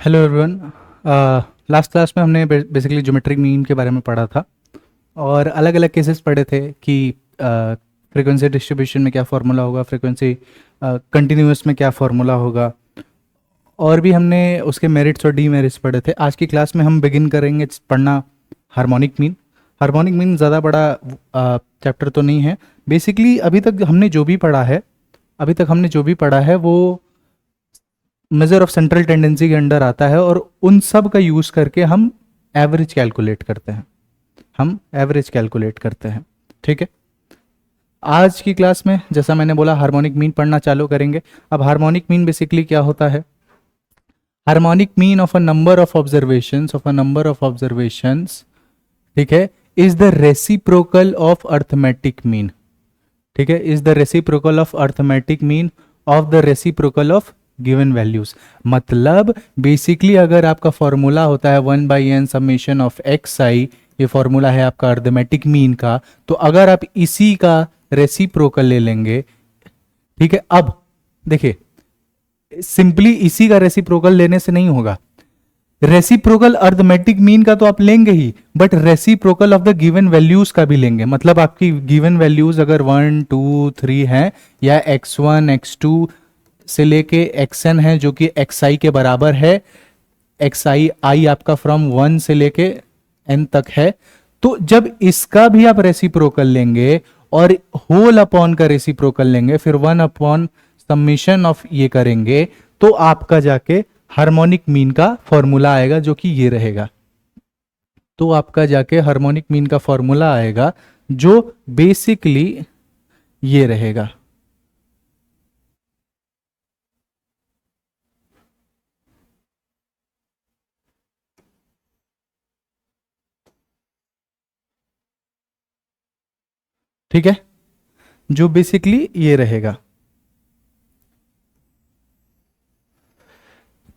Hello everyone. Last class में हमने basically geometric mean के बारे में पढ़ा था और अलग अलग केसेस पढ़े थे कि फ्रीक्वेंसी डिस्ट्रीब्यूशन में क्या फार्मूला होगा, फ्रीक्वेंसी कंटिन्यूस में क्या फार्मूला होगा, और भी हमने उसके मेरिट्स और डीमेरिट्स पढ़े थे। आज की क्लास में हम बिगिन करेंगे पढ़ना हार्मोनिक मीन। हार्मोनिक मीन ज़्यादा बड़ा चैप्टर तो नहीं है। बेसिकली अभी तक हमने जो भी पढ़ा है वो मेजर ऑफ सेंट्रल टेंडेंसी के अंडर आता है और उन सब का यूज करके हम एवरेज कैलकुलेट करते हैं। ठीक है। आज की क्लास में जैसा मैंने बोला हार्मोनिक मीन पढ़ना चालू करेंगे। अब हार्मोनिक मीन बेसिकली क्या होता है? Harmonic mean of a number of observations, ठीक है, is the reciprocal of arithmetic mean. ठीक है, is the reciprocal of arithmetic mean of the reciprocal of given values. मतलब बेसिकली अगर आपका फॉर्मूला होता है 1/n समेशन ऑफ एक्स आई, ये फॉर्मूला है आपका अर्थमेटिक मीन का, तो अगर आप इसी का रेसिप्रोकल ले लेंगे, ठीक है। अब देखिए, सिंपली इसी का रेसिप्रोकल लेने से नहीं होगा। रेसिप्रोकल अर्थमेटिक मीन का तो आप लेंगे ही, but reciprocal of the given values का भी लेंगे। मतलब आपकी गिवन वैल्यूज अगर 1 2 3 है या x1 x2 से लेके xn है जो कि xi के बराबर है, xi आपका फ्रॉम 1 से लेके n तक है, तो जब इसका भी आप रेसिप्रोकल लेंगे और होल अपॉन का रेसिप्रोकल लेंगे, फिर 1 अपॉन समेशन ऑफ ये करेंगे, तो आपका जाके हार्मोनिक मीन का फॉर्मूला आएगा जो कि ये रहेगा। तो आपका जाके हार्मोनिक मीन का फॉर्मूला आएगा जो बेसिकली ये रहेगा। ठीक है, जो बेसिकली ये रहेगा।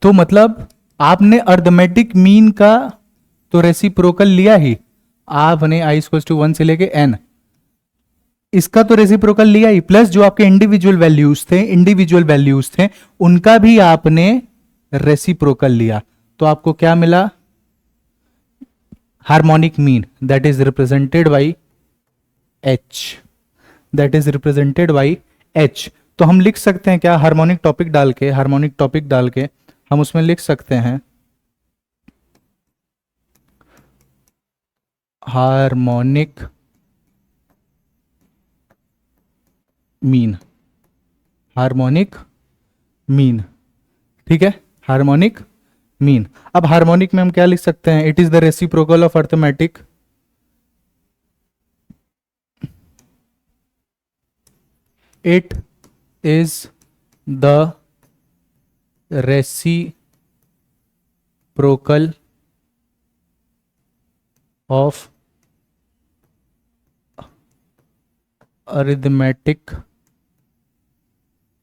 तो मतलब आपने अर्थमेटिक मीन का तो रेसिप्रोकल लिया ही, आपने आई इक्वल टू 1 से लेके n, इसका तो रेसिप्रोकल लिया ही, प्लस जो आपके इंडिविजुअल वैल्यूज थे उनका भी आपने रेसिप्रोकल लिया। तो आपको क्या मिला? Harmonic mean that is represented by h। तो हम लिख सकते हैं क्या? हार्मोनिक टॉपिक डाल के हम उसमें लिख सकते हैं हार्मोनिक मीन। ठीक है, हार्मोनिक मीन। अब हार्मोनिक में हम क्या लिख सकते हैं? It is the reciprocal of arithmetic, it is the reciprocal of arithmetic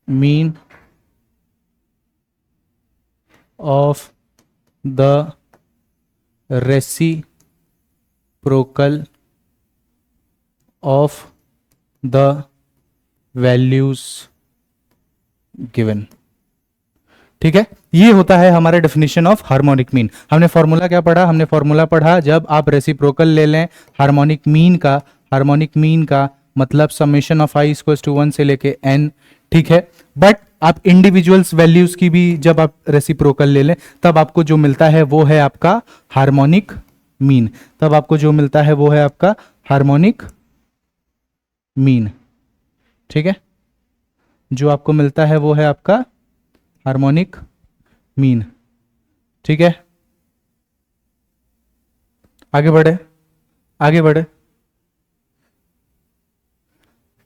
mean of the reciprocal of the values given. ठीक है, ये होता है हमारा डेफिनेशन ऑफ हार्मोनिक मीन। हमने फॉर्मूला क्या पढ़ा? हमने फॉर्मूला पढ़ा जब आप रेसिप्रोकल ले लें हार्मोनिक मीन का मतलब summation of i equal to 1 से लेके n। ठीक है, बट आप इंडिविजुअल्स वैल्यूज की भी जब आप रेसिप्रोकल ले लें तब आपको जो मिलता है वो है आपका हार्मोनिक मीन। ठीक है, जो आपको मिलता है वो है आपका हार्मोनिक मीन। ठीक है, आगे बढ़े।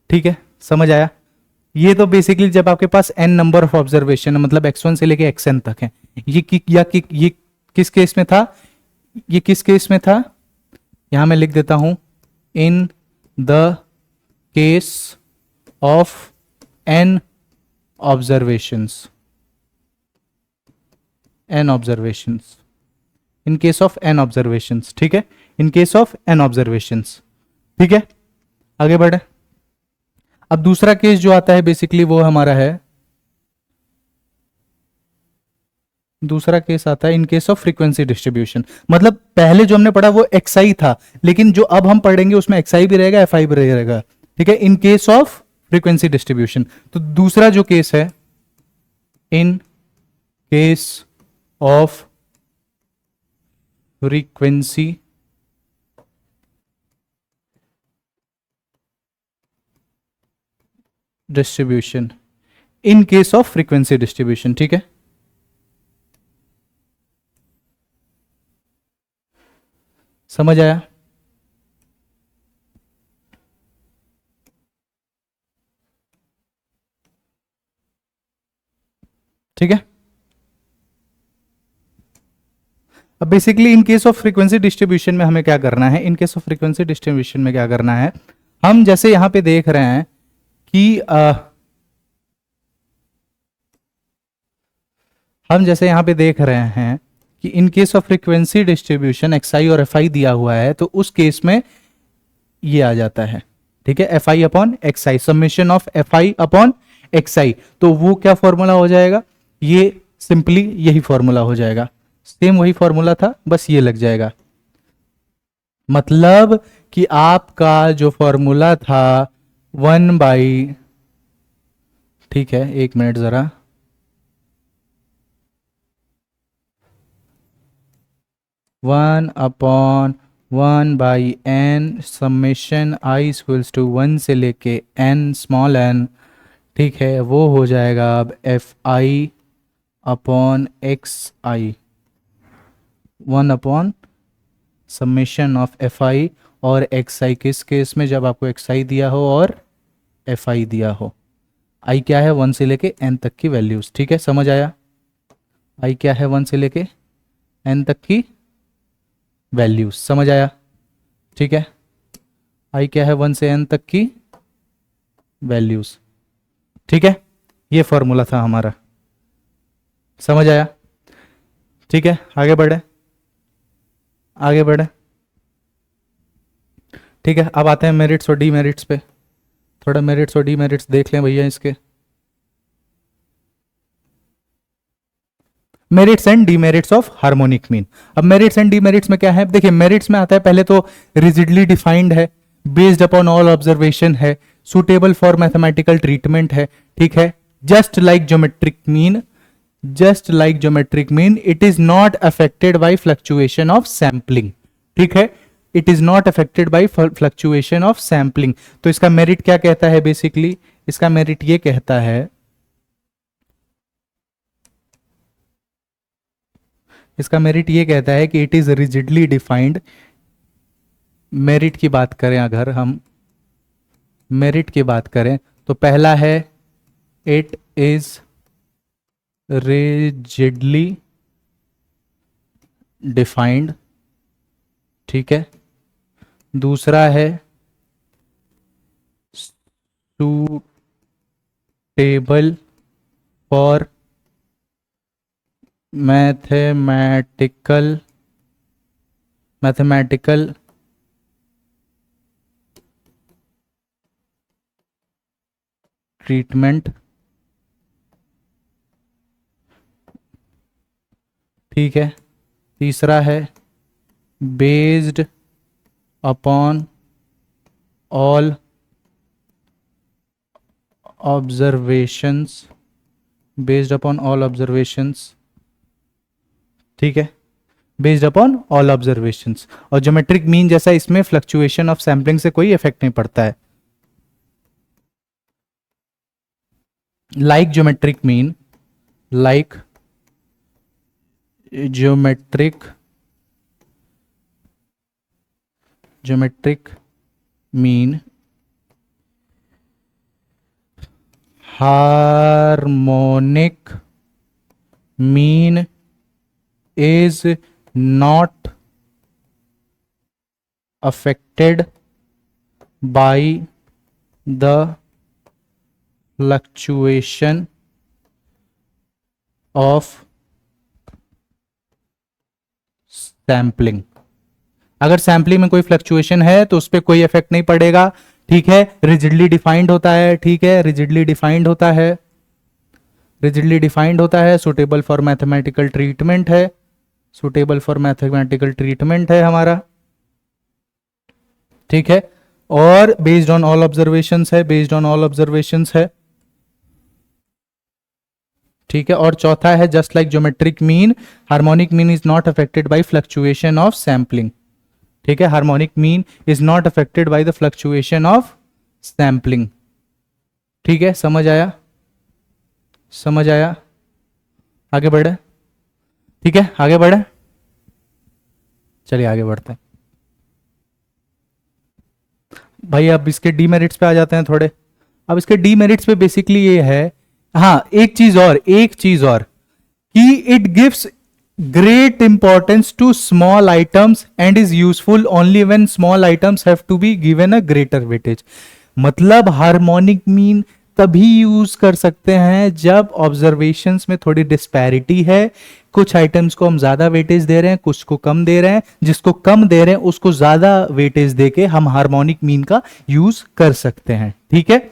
ठीक है, समझ आया? ये तो बेसिकली जब आपके पास n नंबर ऑफ ऑब्जर्वेशन है, मतलब x1 से लेके xn तक है। ये किस केस में था? यहां मैं लिख देता हूं, इन the case of n observations. In case of n observations. ठीक है, in case of n observations. ठीक है, आगे बढ़े। अब दूसरा केस जो आता है बेसिकली वो हमारा है दूसरा केस आता है in case of frequency distribution. मतलब पहले जो हमने पढ़ा वो एक्सआई था, लेकिन जो अब हम पढ़ेंगे उसमें एक्सआई भी रहेगा, एफआई भी रहेगा। ठीक है, in case of frequency distribution. तो दूसरा जो केस है, in case of frequency distribution, in case of frequency distribution. ठीक है, समझ आया? ठीक है, अब basically in case of frequency distribution में हमें क्या करना है, in case of frequency distribution में क्या करना है, हम जैसे यहां पे देख रहे हैं कि हम जैसे यहां पे देख रहे हैं कि इन case of frequency distribution XI और एफआई दिया हुआ है, तो उस केस में ये आ जाता है। ठीक है, f i upon x i, summation of f i upon x i. तो वो क्या फॉर्मूला हो जाएगा, ये सिंपली यही फॉर्मूला हो जाएगा, सेम वही फॉर्मूला था, बस ये लग जाएगा। मतलब कि आपका जो फॉर्मूला था 1/, ठीक है एक मिनट जरा, one upon 1/n summation i equals to 1 से लेके n स्मॉल n, ठीक है, वो हो जाएगा अब F i upon x I, 1 upon summation of f आई और एक्स आई। किस केस में, जब आपको एक्स आई दिया हो और एफ आई दिया हो। आई क्या है, 1 से लेके n तक की वैल्यूज। ठीक है, समझ आया? आई क्या है, 1 से लेके n तक की वैल्यूज, समझ आया? ठीक है, आई क्या है, 1 से n तक की वैल्यूज। ठीक है, ये फॉर्मूला था हमारा, समझ आया? ठीक है, आगे बढ़े, आगे बढ़े। ठीक है, अब आते हैं मेरिट्स और डीमेरिट्स पे। थोड़ा मेरिट्स और डीमेरिट्स देख लें भैया इसके, merits and demerits of harmonic mean. अब मेरिट्स एंड डीमेरिट्स में क्या है, देखिए मेरिट्स में आता है पहले तो रिजिडली डिफाइंड है, बेस्ड अपॉन ऑल ऑब्जर्वेशन है, सुटेबल फॉर मैथमेटिकल ट्रीटमेंट है। ठीक है, just like geometric mean, just like geometric mean, it is not affected by fluctuation of sampling. ठीक है, it is not affected by fluctuation of sampling. तो इसका merit क्या कहता है, बेसिकली इसका मेरिट ये कहता है, इसका मेरिट ये कहता है कि it is rigidly defined. Merit की बात करें, अगर हम मेरिट की बात करें तो पहला है इट इज रिजिडली डिफाइंड। ठीक है, दूसरा है सुटेबल फॉर मैथमेटिकल ट्रीटमेंट। ठीक है, तीसरा है based upon all observations, based upon all observations. ठीक है, बेस्ड अपॉन ऑल ऑब्जर्वेशंस। और ज्योमेट्रिक मीन जैसा इसमें फ्लक्चुएशन ऑफ सैंपलिंग से कोई इफेक्ट नहीं पड़ता है। Like geometric mean, like geometric mean, harmonic mean is not affected by the fluctuation of sampling. अगर सैम्पलिंग में कोई फ्लक्चुएशन है तो उस पर कोई इफेक्ट नहीं पड़ेगा। ठीक है, रिजिडली डिफाइंड होता है। ठीक है, रिजिडली डिफाइंड होता है। रिजिडली डिफाइंड होता है, सुटेबल फॉर मैथमेटिकल ट्रीटमेंट है, सुटेबल फॉर मैथमेटिकल ट्रीटमेंट है हमारा, ठीक है, और बेस्ड ऑन ऑल ऑब्जर्वेशंस है, बेस्ड ऑन ऑल ऑब्जर्वेशंस है, ठीक है। और चौथा है just like geometric mean, harmonic mean is not affected by fluctuation of sampling, ठीक है, harmonic mean is not affected by the fluctuation of sampling, ठीक है। समझ आया, समझ आया, आगे बढ़े, ठीक है, आगे बढ़े, चलिए आगे बढ़ते हैं भाई। अब इसके डीमेरिट्स पे आ जाते हैं थोड़े। अब इसके डीमेरिट्स पे बेसिकली ये है, हाँ एक चीज और कि it gives great importance to small items and is useful only when small items have to be given a greater weightage। मतलब हार्मोनिक मीन तभी यूज कर सकते हैं जब ऑब्जर्वेशंस में थोड़ी डिस्पैरिटी है, कुछ आइटम्स को हम ज्यादा वेटेज दे रहे हैं, कुछ को कम दे रहे हैं, जिसको कम दे रहे हैं उसको ज्यादा वेटेज देके हम हार्मोनिक मीन का यूज कर सकते हैं, ठीक है।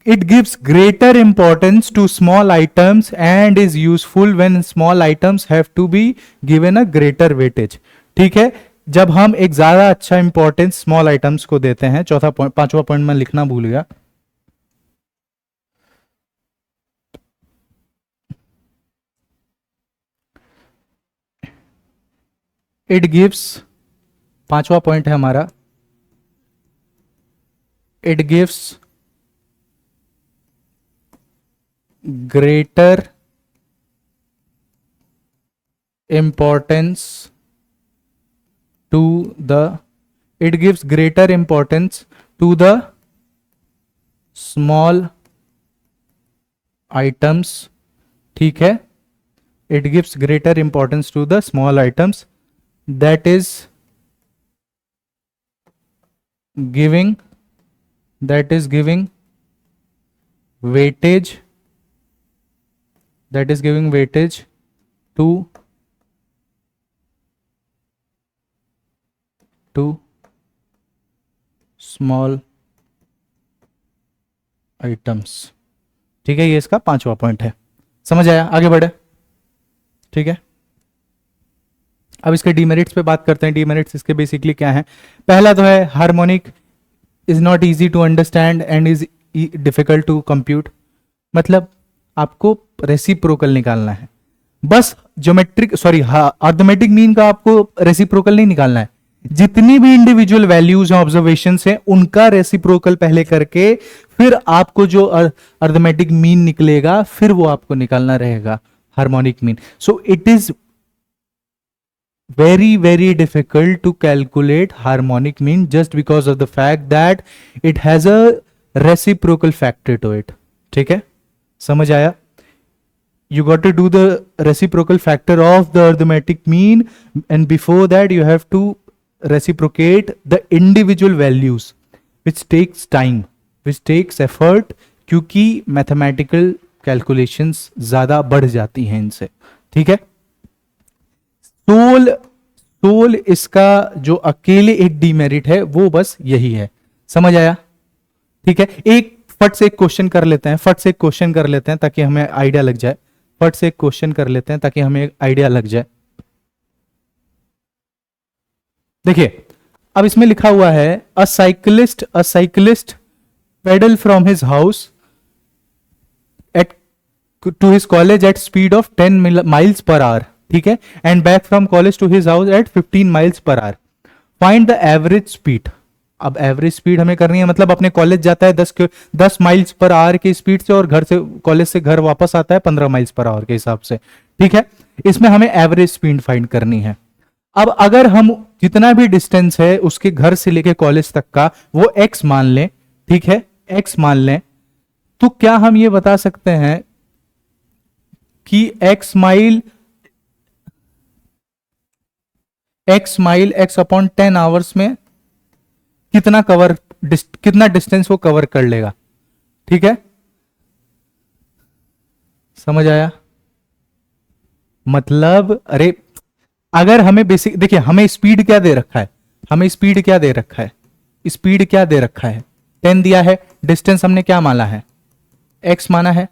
It gives greater importance to small items and is useful when small items have to be given a greater weightage, ठीक है। जब हम एक ज्यादा अच्छा इंपॉर्टेंस स्मॉल आइटम्स को देते हैं, चौथा पॉइंट, पांचवा पॉइंट मैं लिखना भूल गया, इट गिव्स, पांचवा पॉइंट है हमारा, it gives greater importance to the, it gives greater importance to the small items, ठीक है, it gives greater importance to the small items that is giving weightage, that is giving weightage to small items, ठीक है। ये इसका पांचवा point है, समझ आया, आगे बढ़े, ठीक है। अब इसके डीमेरिट्स पे बात करते हैं। डीमेरिट्स इसके बेसिकली क्या है? पहला तो है harmonic is not easy to understand and is difficult to compute. मतलब आपको रेसिप्रोकल निकालना है, बस ज्योमेट्रिक अर्थमेटिक मीन का आपको रेसिप्रोकल नहीं निकालना है, जितनी भी इंडिविजुअल वैल्यूज हैं, ऑब्जर्वेशन हैं, उनका रेसिप्रोकल पहले करके फिर आपको जो अर्थमेटिक मीन निकलेगा फिर वो आपको निकालना रहेगा harmonic mean. So it is very difficult to calculate harmonic mean just because of the fact that it has a reciprocal factor to it। ठीक है, समझ आया? You got to do the reciprocal factor of the arithmetic mean and before that you have to reciprocate the individual values which takes time, which takes effort, क्योंकि mathematical calculations ज्यादा बढ़ जाती हैं इनसे। ठीक है, सोल इसका जो अकेले एक डीमेरिट है वो बस यही है। समझ आया? ठीक है, एक फट से एक क्वेश्चन कर लेते हैं, ताकि हमें आइडिया लग जाए। देखिए, अब इसमें लिखा हुआ है a cyclist pedal from his house at to his college at speed of 10 miles per hour। ठीक है, and back from college to his house at 15 miles per hour। Find the average speed. अब average speed हमें करनी है, मतलब अपने college जाता है 10 miles per hour की स्पीड से और घर से, कॉलेज से घर वापस आता है 15 miles per hour के हिसाब से। ठीक है, इसमें हमें एवरेज स्पीड फाइंड करनी है। अब अगर हम जितना भी डिस्टेंस है उसके घर से लेके कॉलेज तक का वो x मान लें, ठीक है, x मान लें, तो क्या हम ये बता सकते हैं कि x mile x upon 10 hours में कितना डिस्टेंस वो कवर कर लेगा? ठीक है, समझ आया? मतलब अरे अगर हमें बेसिक, देखिए हमें स्पीड क्या दे रखा है, 10 दिया है, डिस्टेंस हमने क्या माना है, एक्स माना है,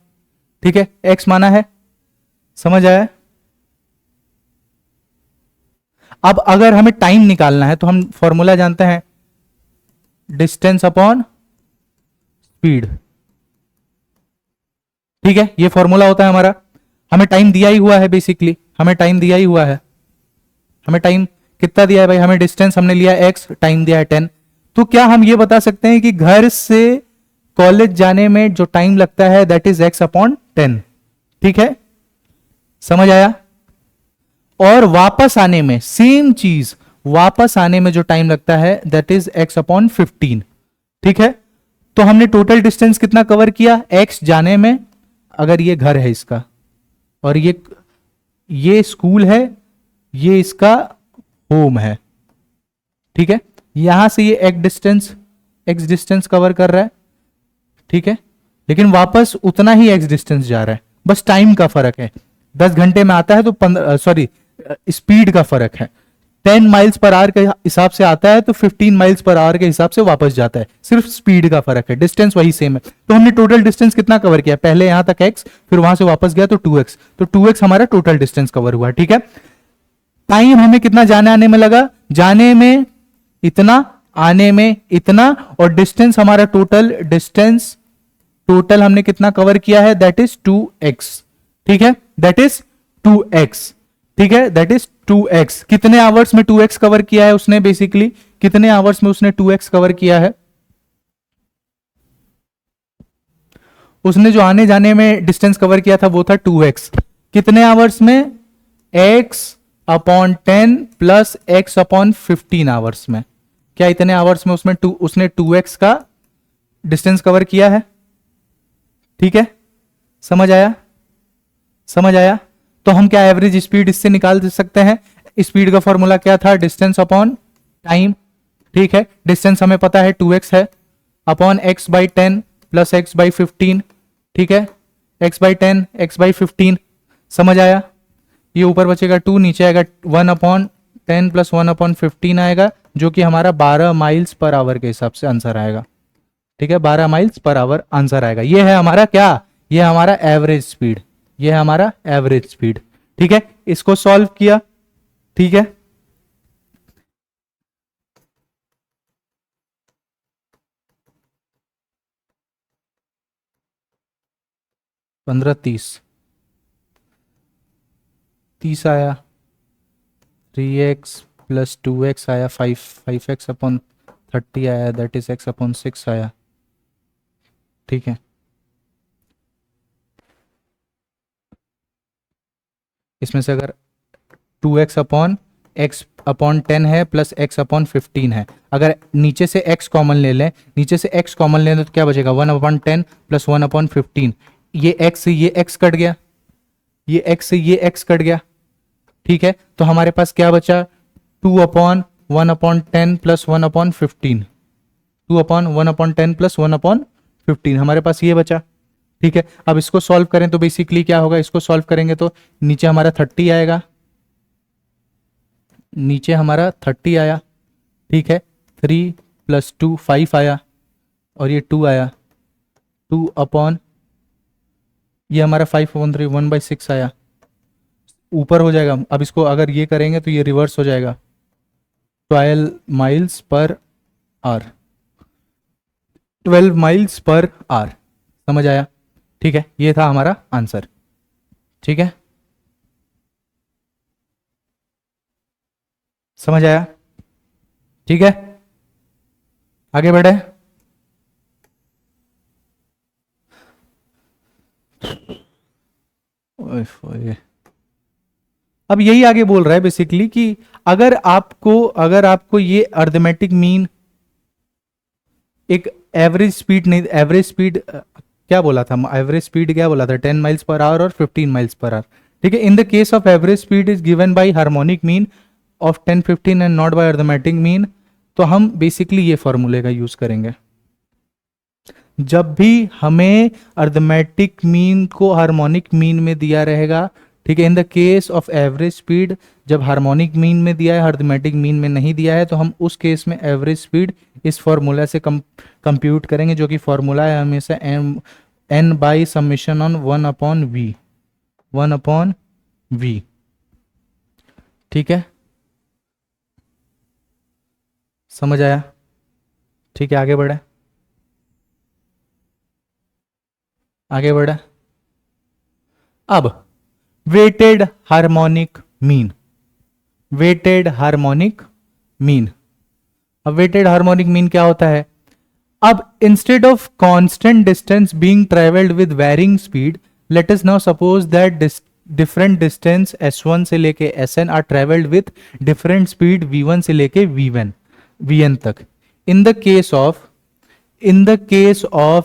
ठीक है, एक्स माना है, समझ आया। अब अगर हमें टाइम निकालना है तो हम फॉर्मूला जानते हैं, डिस्टेंस अपॉन स्पीड, ठीक है, ये फॉर्मूला होता है हमारा। हमें टाइम दिया ही हुआ है, बेसिकली हमें टाइम दिया ही हुआ है, हमें टाइम कितना दिया है भाई, हमें डिस्टेंस हमने लिया एक्स, टाइम दिया है 10। तो क्या हम ये बता सकते हैं कि घर से कॉलेज जाने में जो टाइम लगता है दैट इज एक्स अपॉन 10, ठीक है, समझ आया। और वापस आने में सेम चीज, वापस आने में जो टाइम लगता है दैट इज एक्स अपॉन 15, ठीक है। तो हमने टोटल डिस्टेंस कितना कवर किया, एक्स जाने में, अगर ये घर है इसका और ये स्कूल है, ये इसका होम है, ठीक है, यहां से ये एक्स डिस्टेंस कवर कर रहा है, ठीक है, लेकिन वापस उतना ही एक्स डिस्टेंस जा रहा है, बस टाइम का फर्क है। 10 घंटे में आता है तो 15, सॉरी स्पीड का फर्क है, 10 माइल्स पर आवर के हिसाब से आता है तो 15 माइल्स पर आवर के हिसाब से वापस जाता है, सिर्फ स्पीड का फर्क है, डिस्टेंस वही सेम है। तो हमने टोटल डिस्टेंस कितना कवर किया, पहले यहां तक एक्स, फिर वहां से वापस गया तो 2x, तो 2x हमारा टोटल डिस्टेंस कवर हुआ, ठीक है। टाइम हमें कितना जाने आने में लगा, जाने में इतना, आने में इतना, और डिस्टेंस हमारा टोटल हमने कितना कवर किया है, दैट इज 2x, ठीक है, दैट इज 2x, ठीक है, दैट इज 2x। कितने आवर्स में 2x कवर किया है उसने, बेसिकली कितने आवर्स में उसने 2x कवर किया है, उसने जो आने जाने में डिस्टेंस कवर किया था वो था 2x, कितने आवर्स में, x upon 10 plus x upon 15 hours में। क्या इतने आवर्स में उसने 2x का डिस्टेंस कवर किया है, ठीक है, समझ आया, समझ आया। तो हम क्या एवरेज स्पीड इससे निकाल सकते हैं, स्पीड का फॉर्मूला क्या था, डिस्टेंस अपॉन टाइम, ठीक है, डिस्टेंस हमें पता है 2x है, upon x by 10 plus x by 15, ठीक है, x बाई 10 x बाई 15, समझ आया। ये ऊपर बचेगा 2, नीचे आएगा 1 अपॉन 10 प्लस 1 अपॉन 15 आएगा, जो कि हमारा 12 माइल्स पर आवर के हिसाब से आंसर आएगा, ठीक है, 12 माइल्स पर आवर आंसर आएगा। ये है हमारा क्या, ये हमारा एवरेज स्पीड, ये है हमारा एवरेज स्पीड, ठीक है। इसको सॉल्व किया, ठीक है, पंद्रह 30 आया, 3x प्लस 2x आया, 5x अपॉन 30 आया, दैट इज x अपॉन 6 आया, ठीक है। इसमें से अगर 2x अपॉन x अपॉन 10 है प्लस x अपॉन 15 है, अगर नीचे से x कॉमन ले लें, नीचे से x कॉमन ले लें तो क्या बचेगा, 1 अपॉन 10 प्लस 1 अपॉन 15, ये x से ये x कट गया, ये x से ये x कट गया, ठीक है। तो हमारे पास क्या बचा, 2 upon 1 upon 10 plus 1 upon 15, 2 upon 1 upon 10 plus 1 upon 15, हमारे पास ये बचा, ठीक है। अब इसको सॉल्व करें तो बेसिकली क्या होगा, इसको सॉल्व करेंगे तो नीचे हमारा 30 आएगा, नीचे हमारा 30 आया, ठीक है, 3 प्लस 2 5 आया, और ये 2 आया, 2 अपॉन ये हमारा 5 अपॉन 3 1/6 आया, ऊपर हो जाएगा। अब इसको अगर ये करेंगे तो ये रिवर्स हो जाएगा, 12 miles per hour, 12 miles per hour, समझ आया, ठीक है। ये था हमारा आंसर, ठीक है, समझ आया, ठीक है, आगे बढ़े। अब यही आगे बोल रहा है बेसिकली कि अगर आपको ये अर्थमेटिक मीन, एक एवरेज स्पीड नहीं, एवरेज स्पीड क्या बोला था, एवरेज स्पीड क्या बोला था, 10 माइल्स पर आवर और 15 माइल्स पर आवर, ठीक है। In the case of average speed is given by harmonic mean of 10 15 and not by arithmetic mean, तो हम बेसिकली ये फॉर्मूले का यूज करेंगे जब भी हमें अर्थमेटिक मीन को हार्मोनिक मीन में दिया रहेगा, ठीक है। In the case of average speed, जब हार्मोनिक मीन में दिया है, अर्थमेटिक मीन में नहीं दिया है, तो हम उस केस में एवरेज स्पीड इस फॉर्मूला से कंप्यूट करेंगे, जो कि फॉर्मूला है हमेशा N by summation on 1/v, 1/v। ठीक है, समझ आया? ठीक है, आगे बढ़े, आगे बढ़े। अब weighted harmonic mean, weighted harmonic mean. अब वेटेड हार्मोनिक मीन क्या होता है? अब instead of constant distance being travelled with varying speed, let us now suppose that different distance S1 से लेके Sn are travelled with different speed V1 से लेके Vn तक। In the case of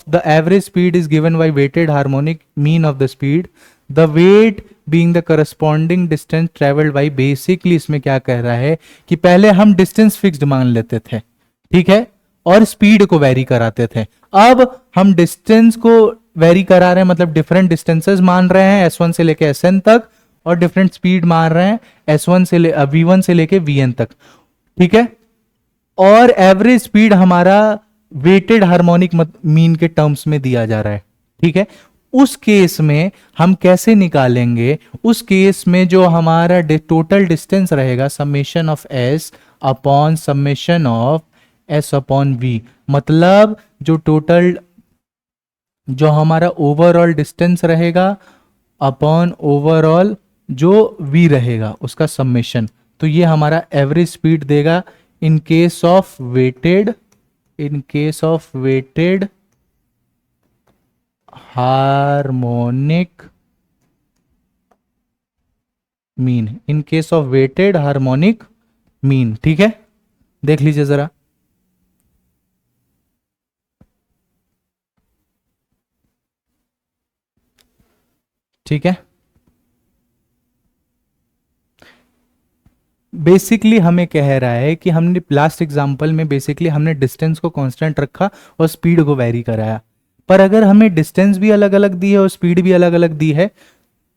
the average speed is given by weighted harmonic mean of the speed, the weight being the corresponding distance traveled by। basically इसमें क्या कह रहा है कि पहले हम डिस्टेंस फिक्स्ड मान लेते थे, ठीक है, और स्पीड को वेरी कराते थे। अब हम डिस्टेंस को वेरी करा रहे हैं, मतलब डिफरेंट डिस्टेंसेस मान रहे हैं S1 से लेके Sn तक, और डिफरेंट स्पीड मान रहे हैं S1 से V1 से लेके Vn तक, ठीक है। और एवरेज स्पीड हमारा वेटेड हार्मोनिक मीन के टर्म्स में दिया जा रहा है, ठीक है। उस केस में हम कैसे निकालेंगे? उस केस में जो हमारा टोटल डिस्टेंस रहेगा summation of S upon summation of S upon V, मतलब जो टोटल जो हमारा ओवरऑल डिस्टेंस रहेगा अपॉन ओवरऑल जो V रहेगा उसका समेशन, तो ये हमारा एवरेज स्पीड देगा in case of weighted harmonic mean, in case of weighted harmonic mean, ठीक है। देख लीजिए जरा, ठीक है। बेसिकली हमें कह रहा है कि हमने लास्ट एग्जांपल में बेसिकली हमने डिस्टेंस को कांस्टेंट रखा और स्पीड को वेरी कराया, पर अगर हमें डिस्टेंस भी अलग अलग दी है और स्पीड भी अलग अलग दी है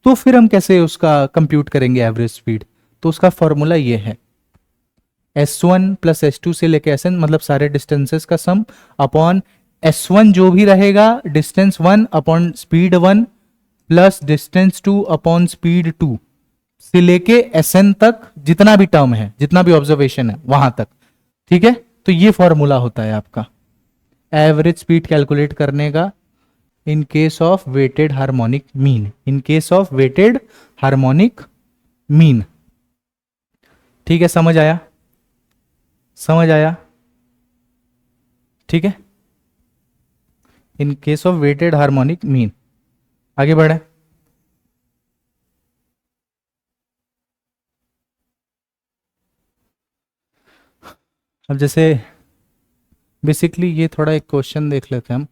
तो फिर हम कैसे उसका कंप्यूट करेंगे एवरेज स्पीड? तो उसका फॉर्मूला ये है, S1 प्लस S2 से लेके Sn, मतलब सारे डिस्टेंसेस का सम अपॉन S1 जो भी रहेगा distance 1 upon speed 1 plus distance 2 upon speed 2 से लेके Sn तक, जितना भी टर्म है, जितना भी ऑब्जर्वेशन है वहां तक, ठीक है। तो ये फॉर्मूला होता है आपका एवरेज स्पीड कैलकुलेट करने का in case of weighted harmonic mean, in case of weighted harmonic mean, ठीक है। समझ आया? समझ आया? ठीक है, in case of weighted harmonic mean. आगे बढ़े, अब जैसे बेसिकली ये थोड़ा एक क्वेश्चन देख लेते हैं हम।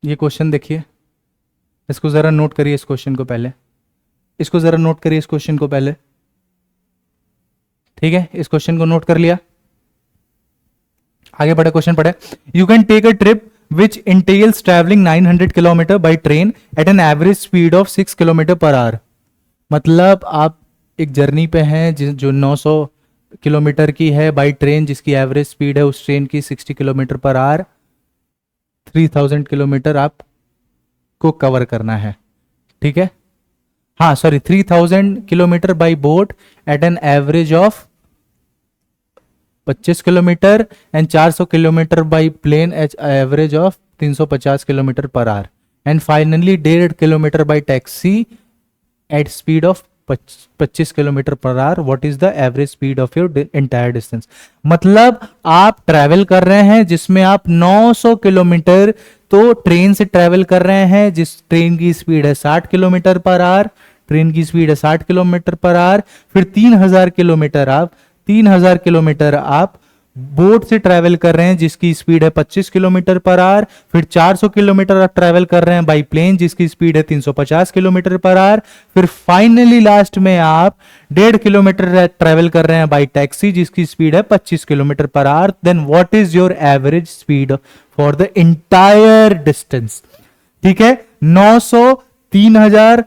ये क्वेश्चन देखिए, इसको जरा नोट करिए, इस क्वेश्चन को पहले, इसको जरा नोट करिए, इस क्वेश्चन को पहले, ठीक है। इस क्वेश्चन को नोट कर लिया, आगे बढ़े, क्वेश्चन पढ़े। You can take a trip which entails travelling 900 kilometre by train at an average speed of 6 kilometre per hour. मतलब आप एक जर्नी पे हैं जो 900 किलोमीटर की है बाई ट्रेन, जिसकी एवरेज स्पीड है उस ट्रेन की 60 किलोमीटर पर आवर। 3000 किलोमीटर आपको कवर करना है, ठीक है। हाँ sorry, 3000 kilometre by boat at an average of 25 kilometre and 400 kilometre by plane at average of 350 kilometre per hour, and finally 1.5 kilometre by taxi at speed of 25 kilometre per hour. What is the average speed of your entire distance? मतलब आप travel कर रहे हैं जिसमें आप 900 kilometre तो train से travel कर रहे हैं, जिस ट्रेन की स्पीड है 60 किलोमीटर पर आवर, ट्रेन की स्पीड है 60 किलोमीटर पर आवर। फिर 3000 किलोमीटर आप बोट से ट्रैवल कर रहे हैं जिसकी स्पीड है 25 किलोमीटर पर आवर। फिर 400 किलोमीटर आप ट्रैवल कर रहे हैं बाई प्लेन जिसकी स्पीड है 350 किलोमीटर पर आवर। फिर फाइनली लास्ट में आप 1.5 किलोमीटर ट्रैवल कर रहे हैं बाई टैक्सी जिसकी स्पीड है 25 kilometre per hour. Then what is your average speed for the entire distance? ठीक है, 900, 3000,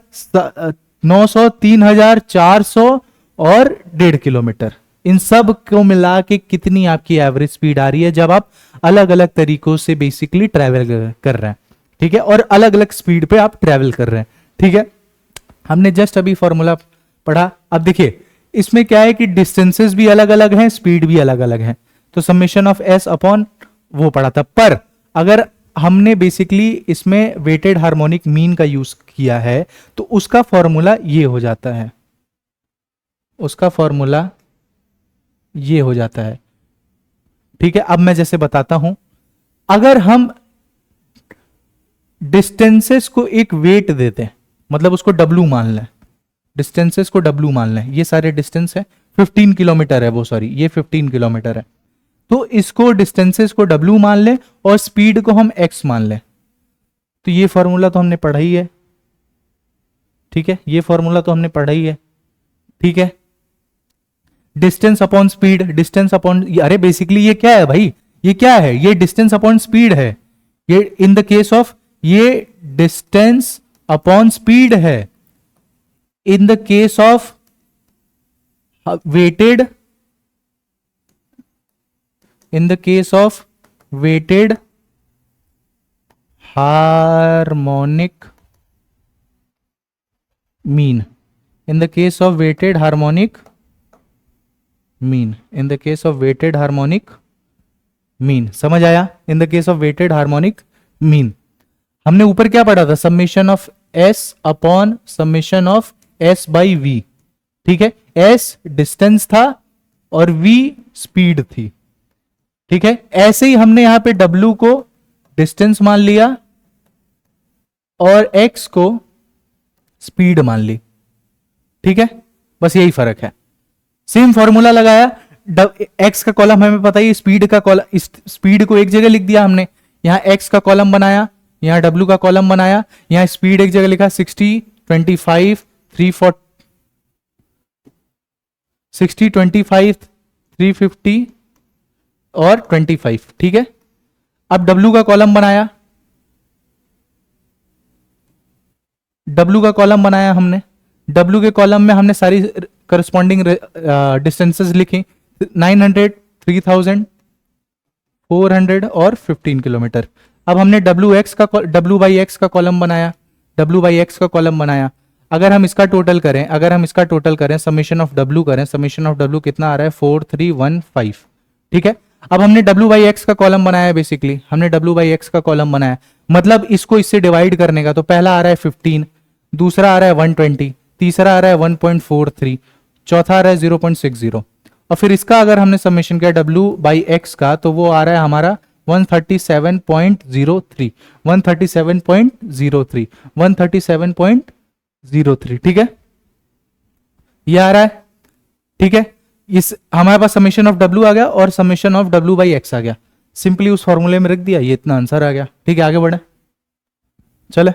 400 और 1.5 किलोमीटर, इन सब को मिला के कितनी आपकी एवरेज स्पीड आ रही है जब आप अलग अलग तरीकों से बेसिकली ट्रैवल कर रहे हैं, ठीक है, और अलग अलग स्पीड पे आप ट्रैवल कर रहे हैं, ठीक है। हमने जस्ट अभी फॉर्मूला पढ़ा। अब देखिए इसमें क्या है कि डिस्टेंसेस भी अलग अलग हैं, स्पीड भी अलग अलग है, तो समेशन ऑफ एस अपॉन वो पढ़ा था। पर अगर हमने बेसिकली इसमें वेटेड हार्मोनिक मीन का यूज किया है तो उसका फॉर्मूला ये हो जाता है, उसका फॉर्मूला ये हो जाता है, ठीक है। अब मैं जैसे बताता हूं, अगर हम डिस्टेंसेस को एक वेट देते हैं, मतलब उसको डब्लू मान लें, डिस्टेंसेस को डब्लू मान लें, ये सारे डिस्टेंस है, 15 किलोमीटर है वो, सॉरी ये 15 किलोमीटर है, तो इसको डिस्टेंसेस को डब्लू मान लें और स्पीड को हम एक्स मान लें, तो ये फॉर्मूला तो हमने पढ़ा ही है, ठीक है, ये फॉर्मूला तो हमने पढ़ा ही है, ठीक है। Distance upon speed, distance upon, अरे बेसिकली ये क्या है भाई, ये क्या है, ये डिस्टेंस अपॉन स्पीड है, ये इन द केस ऑफ ये डिस्टेंस अपॉन स्पीड है, in the case of weighted, in the case of weighted harmonic mean, in the case of weighted harmonic mean, in the case of weighted harmonic mean, समझ आया, in the case of weighted harmonic mean। हमने ऊपर क्या पढ़ा था, summation of s upon summation of s by v, ठीक है, s distance था और v स्पीड थी, ठीक है। ऐसे ही हमने यहां पे W को डिस्टेंस मान लिया और X को स्पीड मान ली, ठीक है, बस यही फर्क है। सेम फॉर्मूला लगाया, X का कॉलम हमें पता ही, स्पीड का कॉलम, स्पीड को एक जगह लिख दिया हमने, यहां X का कॉलम बनाया, यहां W का कॉलम बनाया, यहां स्पीड एक जगह लिखा 60, 25, 340, 60, 25, 350 और 25, ठीक है। अब W का कॉलम बनाया, W का कॉलम बनाया हमने, W के कॉलम में हमने सारी करस्पॉन्डिंग डिस्टेंसेस लिखी, 900, 3000, 400 और 15 किलोमीटर। अब हमने W बाई एक्स का कॉलम बनाया, W बाई एक्स का कॉलम बनाया। अगर हम इसका टोटल करें, अगर हम इसका टोटल करें, समेशन ऑफ W करें, समेशन ऑफ W कितना आ रहा है, 4315, ठीक है। अब हमने W बाई एक्स का कॉलम बनाया, बेसिकली हमने W बाई एक्स का कॉलम बनाया, मतलब इसको इससे डिवाइड करने का, तो पहला आ रहा है 15, दूसरा आ रहा है 120, तीसरा आ रहा है 1.43, चौथा आ रहा है 0.60, और फिर इसका अगर हमने समेशन किया W बाई एक्स का, तो वो आ रहा है हमारा 137.03, 137.03, 137.03, ठीक है, ये आ रहा है, ठीक है। इस हमारे पास समेशन ऑफ W आ गया और summation of W by x आ गया, सिंपली उस फॉर्मूले में रख दिया, ये इतना आंसर आ गया, ठीक है। आगे बढ़े, चले।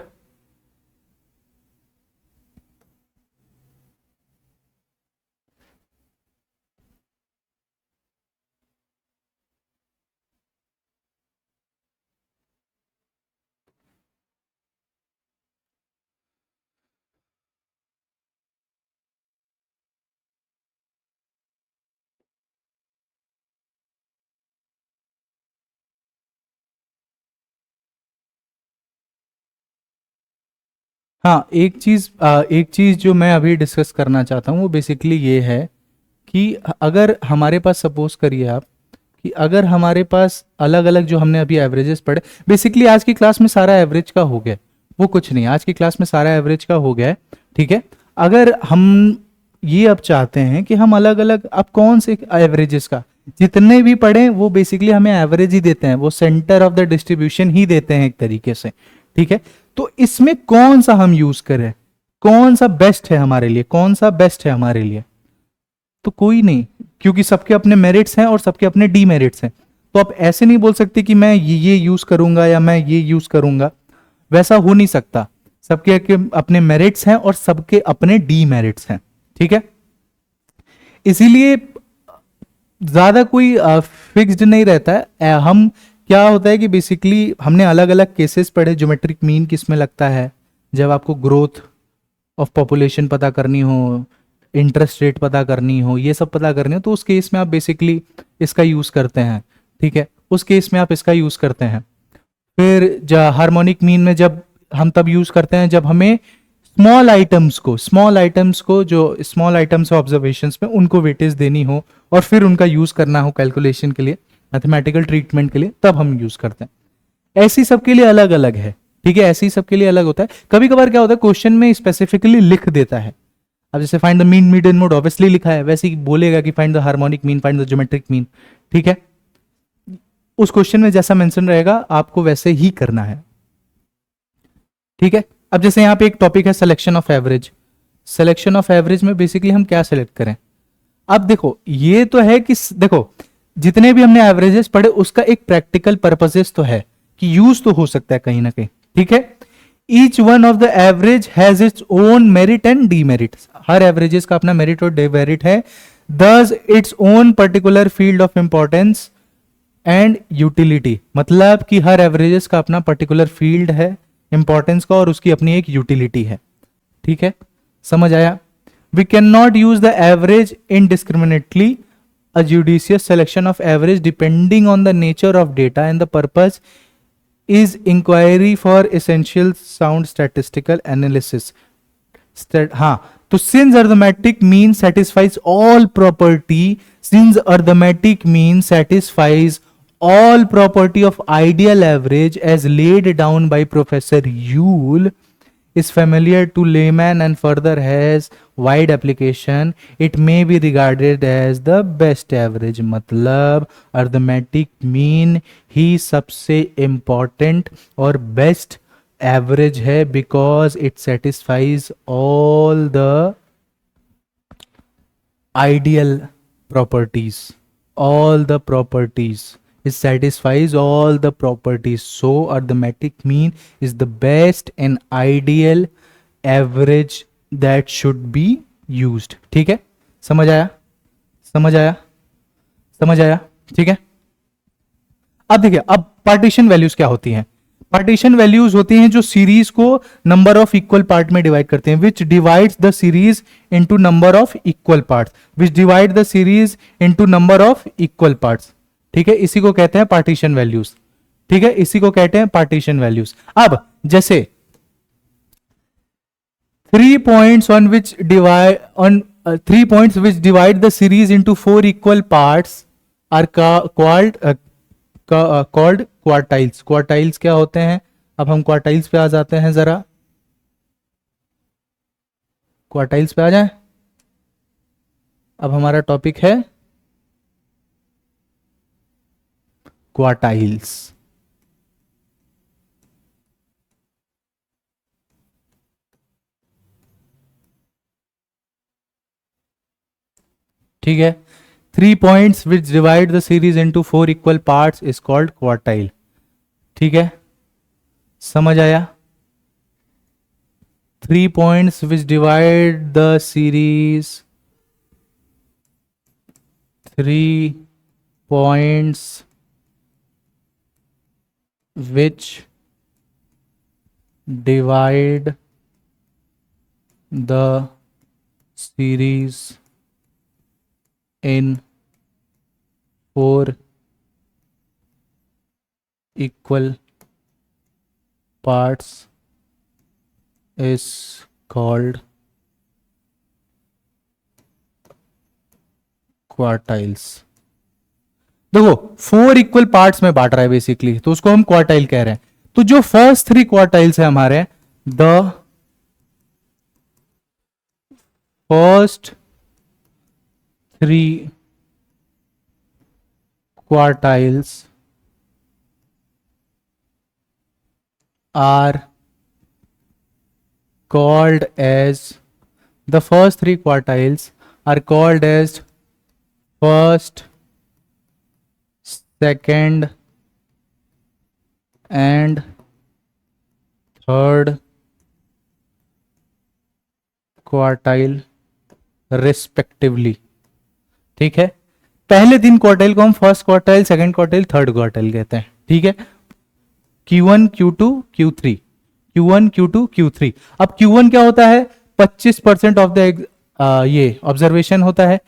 हाँ, एक चीज जो मैं अभी डिस्कस करना चाहता हूँ वो बेसिकली ये है कि अगर हमारे पास, सपोज करिए आप कि अगर हमारे पास अलग अलग जो हमने अभी एवरेजेस पढ़े, बेसिकली आज की क्लास में सारा एवरेज का हो गया, वो कुछ नहीं, आज की क्लास में सारा एवरेज का हो गया है, ठीक है। अगर हम ये अब चाहते हैं कि हम अलग अलग, अब कौन से एवरेजेस का, जितने भी पढ़े वो बेसिकली हमें एवरेज ही देते हैं, वो सेंटर ऑफ द डिस्ट्रीब्यूशन ही देते हैं एक तरीके से, ठीक है। तो इसमें कौन सा हम यूज करें, कौन सा बेस्ट है हमारे लिए, कौन सा बेस्ट है हमारे लिए, तो कोई नहीं, क्योंकि सबके अपने मेरिट्स हैं और सबके अपने डीमेरिट्स हैं। तो आप ऐसे नहीं बोल सकते कि मैं ये यूज करूंगा या मैं ये यूज करूंगा, वैसा हो नहीं सकता। सबके अपने मेरिट्स हैं और सबके अपने डीमेरिट्स हैं, ठीक है। इसीलिए ज्यादा कोई फिक्स्ड नहीं रहता है। हम क्या होता है कि बेसिकली हमने अलग अलग केसेस पढ़े, ज्योमेट्रिक मीन किस में लगता है, जब आपको ग्रोथ ऑफ पॉपुलेशन पता करनी हो, इंटरेस्ट रेट पता करनी हो, ये सब पता करनी हो, तो उस केस में आप बेसिकली इसका यूज करते हैं। ठीक है, उस केस में आप इसका यूज करते हैं। फिर हार्मोनिक मीन में जब हम तब यूज करते हैं जब हमें स्मॉल आइटम्स को जो स्मॉल आइटम्स ऑब्जर्वेशंस में उनको वेटेज देनी हो और फिर उनका यूज करना हो कैलकुलेशन के लिए, मैथमेटिकल ट्रीटमेंट के लिए, तब हम यूज करते हैं। ऐसी सबके लिए अलग अलग है। ठीक है, ऐसी सबके लिए अलग होता है। कभी कभार क्या होता है, क्वेश्चन में स्पेसिफिकली लिख देता है। अब जैसे find the mean median mode obviously लिखा है, वैसे ही बोलेगा कि find the harmonic mean, find the geometric mean. ठीक है, उस क्वेश्चन में जैसा मेंशन रहेगा आपको वैसे ही करना है। ठीक है, अब जैसे यहां पे एक टॉपिक है selection of average. Selection of average में बेसिकली हम क्या सिलेक्ट करें? अब देखो, ये तो है कि देखो जितने भी हमने एवरेजेस पढ़े उसका एक प्रैक्टिकल पर्पसेस तो है कि यूज तो हो सकता है कहीं ना कहीं। ठीक है, each one of the average has its own merit and demerit. Her averages का अपना मेरिट और डीमेरिट है। दस its own particular field of importance and utility, मतलब कि हर एवरेजेस का अपना पर्टिकुलर फील्ड है इंपॉर्टेंस का और उसकी अपनी एक यूटिलिटी है। ठीक है, समझ आया? We can not use the average indiscriminately. A judicious selection of average depending on the nature of data and the purpose is inquiry for essential sound statistical analysis. हाँ, तो since arithmetic mean satisfies all property, since arithmetic mean satisfies all property of ideal average as laid down by Professor Yule, is familiar to layman and further has wide application, it may be regarded as the best average। मतलब arithmetic mean ही सबसे important और best average है because it satisfies all the ideal properties, all the properties, it satisfies all the properties, so arithmetic mean is the best and ideal average that should be used। ठीक है, समझ आया? समझ आया? समझ आया? ठीक है, अब देखिए, अब पार्टीशन वैल्यूज क्या होती हैं? पार्टीशन वैल्यूज होती हैं जो सीरीज को नंबर ऑफ इक्वल पार्ट में डिवाइड करते हैं, विच divides the series into number of equal parts, which divide the series into number of equal parts. ठीक है, इसी को कहते हैं पार्टीशन वैल्यूज। ठीक है, इसी को कहते हैं पार्टीशन वैल्यूज। अब जैसे 3 points on which divide on 3 points which divide the series into 4 equal parts are called quartiles। quartiles क्या होते हैं? अब हम quartiles पे आ जाते हैं, जरा quartiles पे आ जाएं। अब हमारा टॉपिक है quartiles। ठीक है, 3 points which divide the series into 4 equal parts is called quartile। ठीक है, समझ आया? 3 points which divide the series, 3 points which divide the series in 4 equal parts is called quartiles. देखो 4 इक्वल पार्ट्स में बांट रहा है बेसिकली, तो उसको हम क्वार्टाइल कह रहे हैं। तो जो फर्स्ट 3 क्वार्टाइल्स है हमारे, the first 3 quartiles are called as, the first 3 quartiles are called as first, second and third quartile respectively। ठीक है, पहले 3 क्वार्टाइल को हम first quartile, second quartile, third quartile कहते हैं। ठीक है, Q1 Q2 Q3, Q1 Q2 Q3। अब Q1 क्या होता है? 25% ऑफ द ये ऑब्जर्वेशन होता है,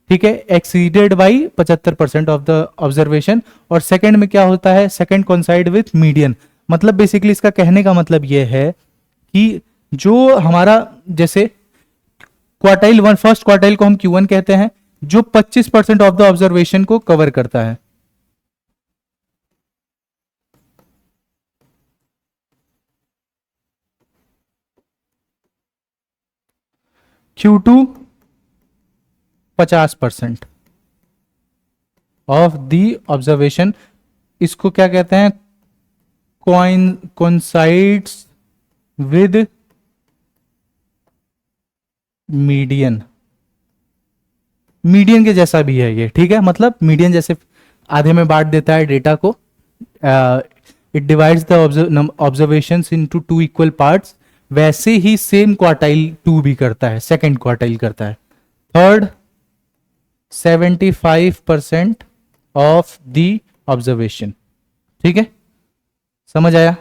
ठीक है, exceeded by 75% of the observation. और सेकंड में क्या होता है, सेकंड कोइंसाइड विथ मीडियन। मतलब बेसिकली इसका कहने का मतलब ये है कि जो हमारा जैसे क्वार्टाइल वन, फर्स्ट क्वार्टाइल को हम Q1 कहते हैं, जो 25% ऑफ द ऑब्जर्वेशन को कवर करता है। Q2 50% ऑफ द ऑब्जर्वेशन, इसको क्या कहते हैं, कोइंसाइड्स विद मीडियन। मीडियन के जैसा भी है ये, ठीक है, मतलब मीडियन जैसे आधे में बांट देता है डेटा को, it divides the observations into 2 equal parts, वैसे ही सेम क्वार्टाइल 2 भी करता है, सेकंड क्वार्टाइल करता है। थर्ड 75% ऑफ द ऑब्जर्वेशन, ठीक है, समझ आया,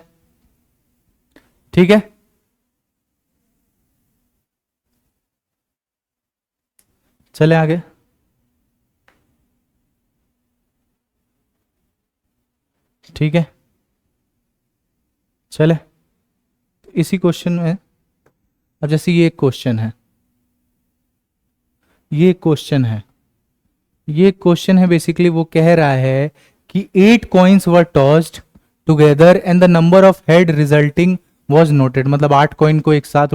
ठीक है। चले आगे, ठीक है, चले इसी क्वेश्चन में। अब जैसे ये क्वेश्चन है, ये क्वेश्चन है, ये क्वेश्चन है, बेसिकली वो कह रहा है कि 8 coins were tossed together and the number of head resulting was noted. मतलब 8 कॉइन को एक साथ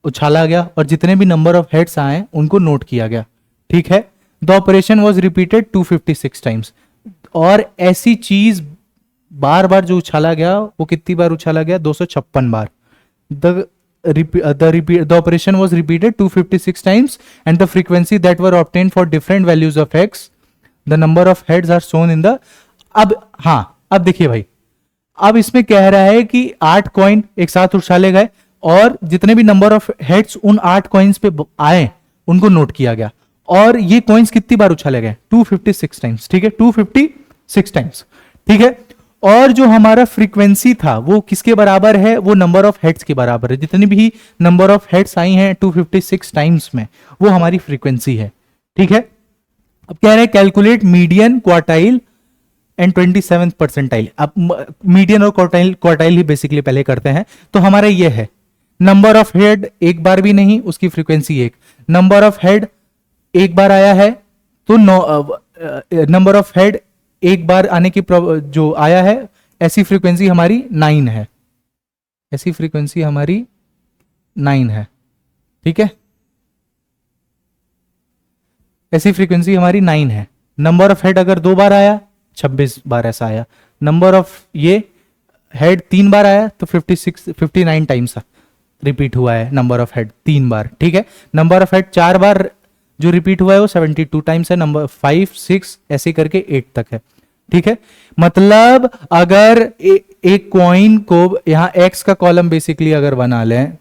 उछाला गया और जितने भी नंबर ऑफ हेड्स आए उनको नोट किया गया, ठीक है। The operation was repeated 256 times. और ऐसी चीज बार बार जो उछाला गया, वो कितनी बार उछाला गया, 256 बार। The operation was repeated 256 times and the frequency that were obtained for different values of x, the number of heads are shown in the। अब हाँ, अब देखिए भाई, अब इसमें कह रहा है कि 8 कॉइन एक साथ उछाले गए और जितने भी नंबर ऑफ हेड्स उन 8 कॉइन्स पे आए उनको नोट किया गया। और ये कॉइन्स कितनी बार उछाले गए, 256 टाइम्स, ठीक है, 256 टाइम्स, ठीक है। और जो हमारा फ्रीक्वेंसी था वो किसके बराबर है, वो नंबर ऑफ हेड्स के बराबर है। जितनी भी नंबर ऑफ हेड्स आई हैं 256 टाइम्स में, वो हमारी फ्रीक्वेंसी है, ठीक है। अब कह रहे हैं calculate median, quartile and 27th percentile. अब मीडियन और क्वार्टाइल ही बेसिकली पहले करते हैं। तो हमारा ये है, नंबर ऑफ हेड एक बार भी नहीं, उसकी फ्रीक्वेंसी 1। नंबर ऑफ हेड एक बार आया है तो नंबर ऑफ हेड एक बार आने की जो आया है, ऐसी फ्रीक्वेंसी हमारी 9 है, ऐसी फ्रीक्वेंसी हमारी 9 है, ठीक है, ऐसी फ्रीक्वेंसी हमारी 9 है। नंबर ऑफ हेड अगर 2 बार आया, 26 बार ऐसा आया। नंबर ऑफ ये हेड 3 बार आया तो 59 टाइम्स रिपीट हुआ है नंबर ऑफ हेड 3 बार, ठीक है। नंबर ऑफ हेड 4 बार जो रिपीट हुआ है वो 72 टाइम्स है। नंबर 5, 6 ऐसे करके 8 तक है, ठीक है। मतलब अगर एक कॉइन को यहां एक्स का कॉलम बेसिकली अगर बना लें,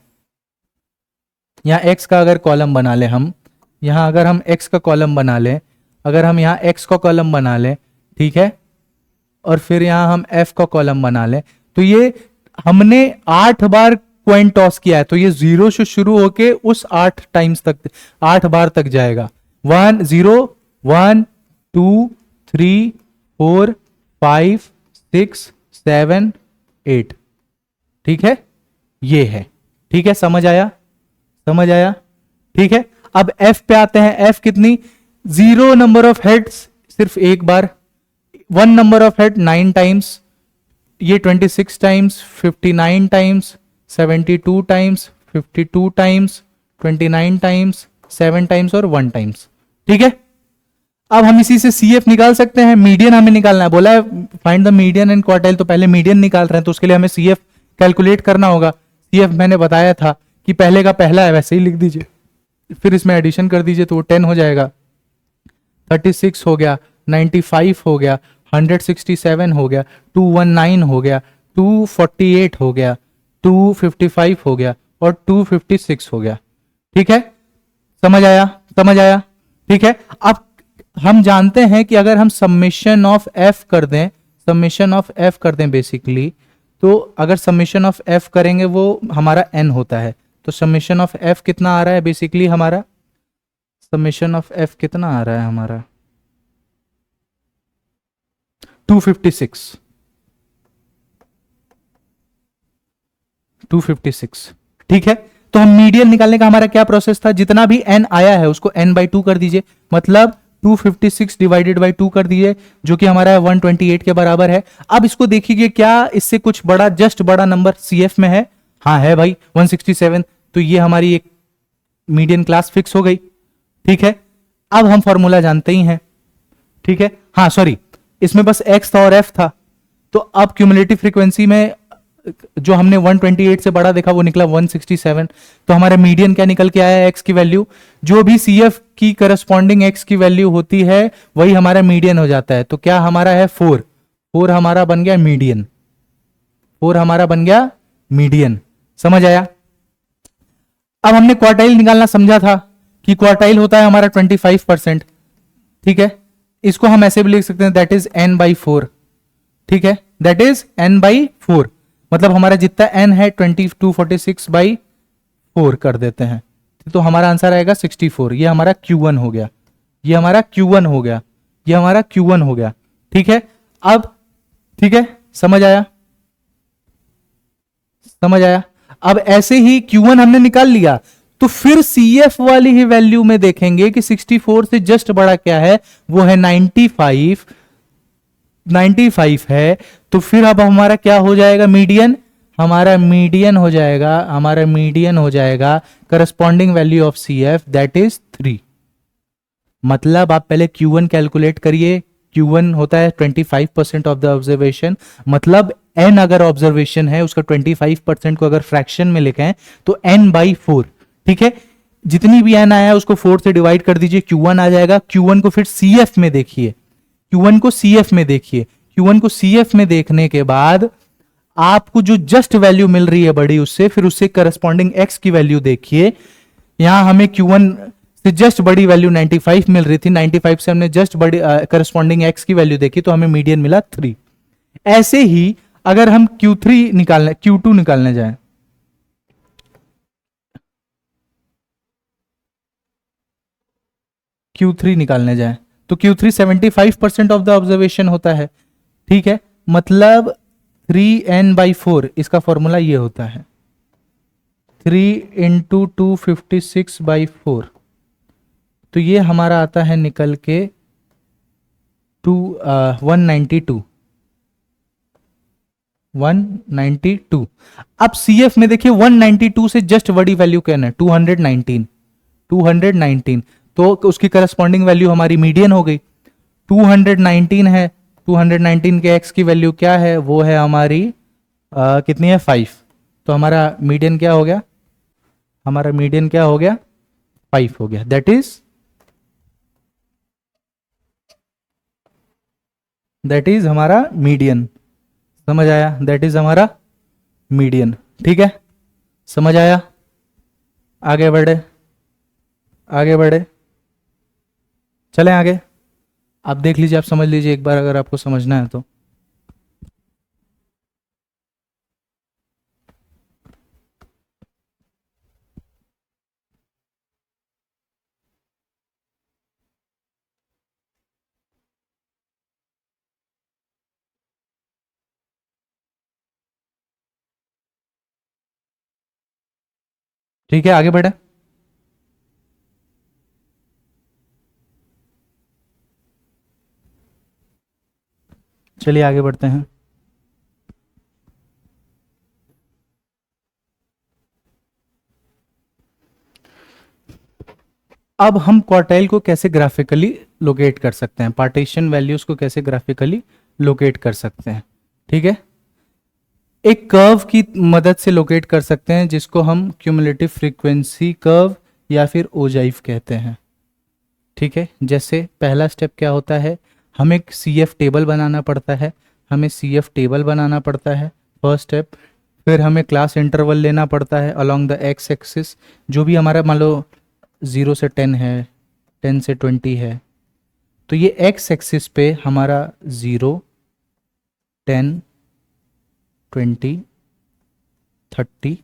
यहां एक्स का अगर कॉलम बना लें हम, यहां अगर हम एक्स का कॉलम बना लें, अगर हम यहां एक्स का कॉलम बना लें, ठीक है, और फिर यहां हम एफ का कॉलम बना लें, तो ये हमने 8 बार कॉइन टॉस किया है, तो ये 0 से शुरू होके उस 8 टाइम्स तक, 8 बार तक जाएगा। 1 0 1 2 3 4 5 6 7 8, ठीक है, ये है, ठीक है, समझ आया, समझ आया, ठीक है। अब एफ पे आते हैं। एफ कितनी, 0 नंबर ऑफ हेड्स सिर्फ एक बार, 1 नंबर ऑफ हेड 9 टाइम्स, ये 26 times, 59 times, 72 times, 52 times, 29 times, 7 times और 1 टाइम्स, ठीक है। अब हम इसी से CF निकाल सकते हैं। मीडियन हमें निकालना है, बोला है find the median and quartile, तो पहले मीडियन निकाल रहे हैं, तो उसके लिए हमें CF कैलकुलेट करना होगा। CF मैंने बताया था कि पहले का पहला है, वैसे ही लिख दीजिए, फिर इसमें एडिशन कर दीजिए तो वो 10 हो जाएगा, 36 हो गया, 95 हो गया, 167 हो गया, 219 हो गया, 248 हो गया, 255 हो गया और 256 हो गया, ठीक है, समझ आया, समझ आया, ठीक है। अब हम जानते हैं कि अगर हम समेशन ऑफ एफ कर दें, समेशन ऑफ एफ कर दें बेसिकली, तो अगर समेशन ऑफ एफ करेंगे वो हमारा एन होता है, तो समेशन ऑफ एफ कितना आ रहा है बेसिकली हमारा, समेशन ऑफ एफ कितना आ रहा है हमारा 256, 256। ठीक है, तो हम मीडियन निकालने का हमारा क्या प्रोसेस था, जितना भी n आया है उसको n बाई 2 कर दीजिए, मतलब 256 डिवाइडेड बाई 2 कर दीजिए, जो कि हमारा 128 के बराबर है। अब इसको देखिए क्या इससे कुछ बड़ा, जस्ट बड़ा नंबर CF में है, हाँ है भाई 167, तो ये हमारी एक मीडियन क्लास फिक्स हो गई। ठीक है, अब हम फॉर्मूला जानते ही हैं। ठीक है, हाँ सॉरी, इसमें बस x था और f था, तो अब क्यूमुलेटिव फ्रीक्वेंसी में जो हमने 128 से बड़ा देखा वो निकला 167, तो हमारा मीडियन क्या निकल के आया, x की वैल्यू, जो भी CF की करस्पॉन्डिंग x की वैल्यू होती है वही हमारा मीडियन हो जाता है। तो क्या हमारा है 4, 4 हमारा बन गया मीडियन, 4 हमारा बन गया मीडियन। समझ आया? अब हमने क्वार्टाइल निकालना समझा था कि क्वार्टाइल होता है हमारा 25%। ठीक है, इसको हम ऐसे भी लिख सकते हैं, दैट इज n बाई 4। ठीक है, दैट इज n बाई 4, मतलब हमारा जितना n है 246 बाई 4 कर देते हैं, तो हमारा आंसर आएगा 64। ये हमारा Q1 हो गया, ये हमारा Q1 हो गया, ये हमारा Q1 हो गया। ठीक है, अब ठीक है, समझ आया, समझ आया? अब ऐसे ही Q1 हमने निकाल लिया, तो फिर CF वाली ही वैल्यू में देखेंगे कि 64 से जस्ट बड़ा क्या है, वो है 95, 95 है, तो फिर अब हमारा क्या हो जाएगा मीडियन, हमारा मीडियन हो जाएगा, हमारा मीडियन हो जाएगा corresponding value of CF that is 3। मतलब आप पहले Q1 कैलकुलेट करिए, Q1 होता है 25% ऑफ द ऑब्जर्वेशन, मतलब n अगर ऑब्जर्वेशन है उसका 25% को अगर फ्रैक्शन में लिखें तो n बाई 4। ठीक है, जितनी भी n आया है उसको 4 से डिवाइड कर दीजिए, Q1 आ जाएगा। Q1 को फिर CF में देखिए, Q1 को CF में देखिए, Q1 को CF में देखने के बाद आपको जो जस्ट वैल्यू मिल रही है बड़ी, उससे फिर उससे करस्पॉन्डिंग x की वैल्यू देखिए। यहां हमें Q1 से जस्ट बड़ी वैल्यू 95 मिल रही थी, 95 से हमने जस्ट बड़ी करस्पॉन्डिंग x की वैल्यू देखी तो हमें मीडियन मिला 3। ऐसे ही अगर हम Q3 निकालने, Q2 निकालने जाएं, Q3 निकालने जाएं तो Q3 75% ऑफ द ऑब्जर्वेशन होता है। ठीक है, मतलब 3n बाई 4, इसका फॉर्मूला ये होता है 3 इंटू 256 बाई 4, तो ये हमारा आता है निकल के 192, 192। अब CF में देखिए 192 से जस्ट बड़ी वैल्यू क्या है, 219, 219, तो उसकी करस्पॉन्डिंग वैल्यू हमारी मीडियन हो गई। 219 है, 219 के x की वैल्यू क्या है, वो है हमारी कितनी है 5, तो हमारा मीडियन क्या हो गया, हमारा मीडियन क्या हो गया 5 हो गया, दैट इज हमारा मीडियन। समझ आया? दैट इज हमारा मीडियन। ठीक है, समझ आया? आगे बढ़े, आगे बढ़े, चलें आगे। आप देख लीजिए, आप समझ लीजिए एक बार अगर आपको समझना है तो। ठीक है, आगे बढ़े। चलिए आगे बढ़ते हैं। अब हम क्वार्टाइल को कैसे ग्राफिकली लोकेट कर सकते हैं, पार्टीशन वैल्यूज को कैसे ग्राफिकली लोकेट कर सकते हैं। ठीक है, एक कर्व की मदद से लोकेट कर सकते हैं जिसको हम क्यूमुलेटिव फ्रीक्वेंसी कर्व या फिर ओजाइव कहते हैं। ठीक है, जैसे पहला स्टेप क्या होता है, हमें CF टेबल बनाना पड़ता है, हमें CF टेबल बनाना पड़ता है फर्स्ट स्टेप। फिर हमें क्लास इंटरवल लेना पड़ता है अलोंग द एक्स एक्सिस, जो भी हमारा मान लो 0 से 10 है, 10 से 20 है, तो ये एक्स एक्सिस पे हमारा 0, 10, 20, 30,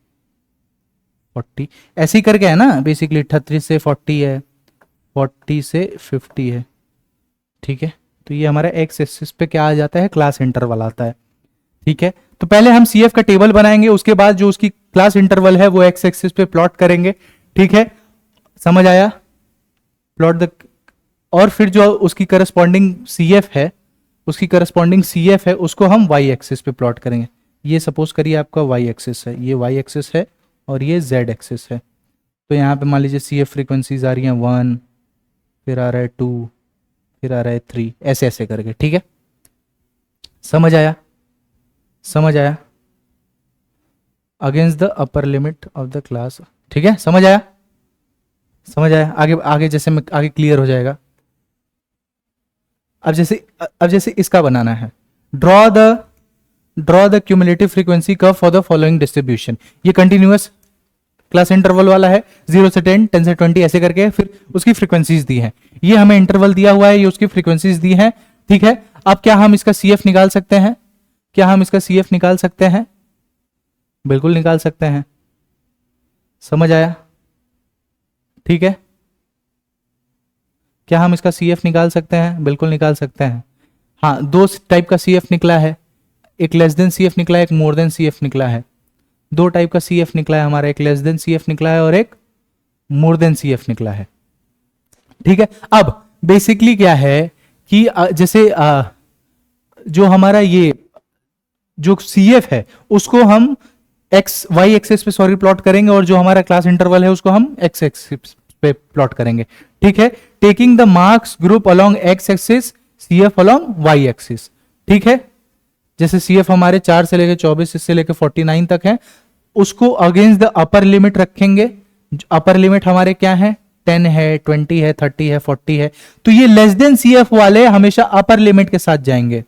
40 ऐसे ही करके है ना बेसिकली, 38 से 40 है, 40 से 50 है, ठीक है। तो ये हमारा एक्स एक्सिस पे क्या आ जाता है, क्लास इंटरवल आता है, ठीक है। तो पहले हम सी एफ का टेबल बनाएंगे, उसके बाद जो उसकी क्लास इंटरवल है वो एक्स एक्सिस पे प्लॉट करेंगे, ठीक है। समझ आया, प्लॉट द, और फिर जो उसकी करस्पॉन्डिंग सी एफ है, उसकी करस्पॉन्डिंग सी एफ है उसको हम वाई एक्सिस पे प्लॉट करेंगे। ये सपोज करिए आपका वाई एक्सिस है, ये वाई एक्सिस है और ये जेड एक्सिस है। तो यहाँ पे मान लीजिए सी एफ फ्रिक्वेंसीज आ रही हैं 1, फिर आ रहा है 2, फिर आ रहा है 3, ऐसे ऐसे करके, ठीक है। समझ आया, समझ आया, against the upper limit of the class, ठीक है। समझ आया, समझ आया, आगे आगे जैसे में आगे क्लियर हो जाएगा। अब जैसे इसका बनाना है, draw the cumulative frequency curve for the following distribution. ये कंटिन्यूअस क्लास इंटरवल वाला है, 0 से 10, 10 से 20 ऐसे करके, फिर उसकी फ्रीक्वेंसीज दी है, ये हमें इंटरवल दिया हुआ है, ये उसकी फ्रीक्वेंसीज दी है, ठीक है। अब क्या हम इसका सी एफ निकाल सकते हैं, क्या हम इसका सी एफ निकाल सकते हैं, बिल्कुल निकाल सकते हैं। समझ आया, ठीक है। क्या हम इसका सी एफ निकाल सकते हैं, बिल्कुल निकाल सकते हैं। हाँ, दो टाइप का सी एफ निकला है, एक लेस देन सी एफ निकला है, एक मोर देन सी एफ निकला है। दो टाइप का सी एफ निकला है हमारा, एक लेस देन सी एफ निकला है और एक मोर देन सी एफ निकला है, ठीक है। अब बेसिकली क्या है कि जैसे जो हमारा ये जो सी एफ है उसको हम एक्स वाई एक्सिस पे सॉरी प्लॉट करेंगे, और जो हमारा क्लास इंटरवल है उसको हम एक्स एक्सिस पे प्लॉट करेंगे, ठीक है। Taking the marks group along X axis, C F along Y axis, ठीक है। जैसे सी एफ हमारे 4 से लेकर 24 से लेकर 49 तक है, उसको अगेंस्ट द अपर लिमिट रखेंगे। अपर लिमिट हमारे क्या है, 10 है, 20 है, 30 है, 40 है। तो ये लेस देन सी एफ वाले हमेशा अपर लिमिट के साथ जाएंगे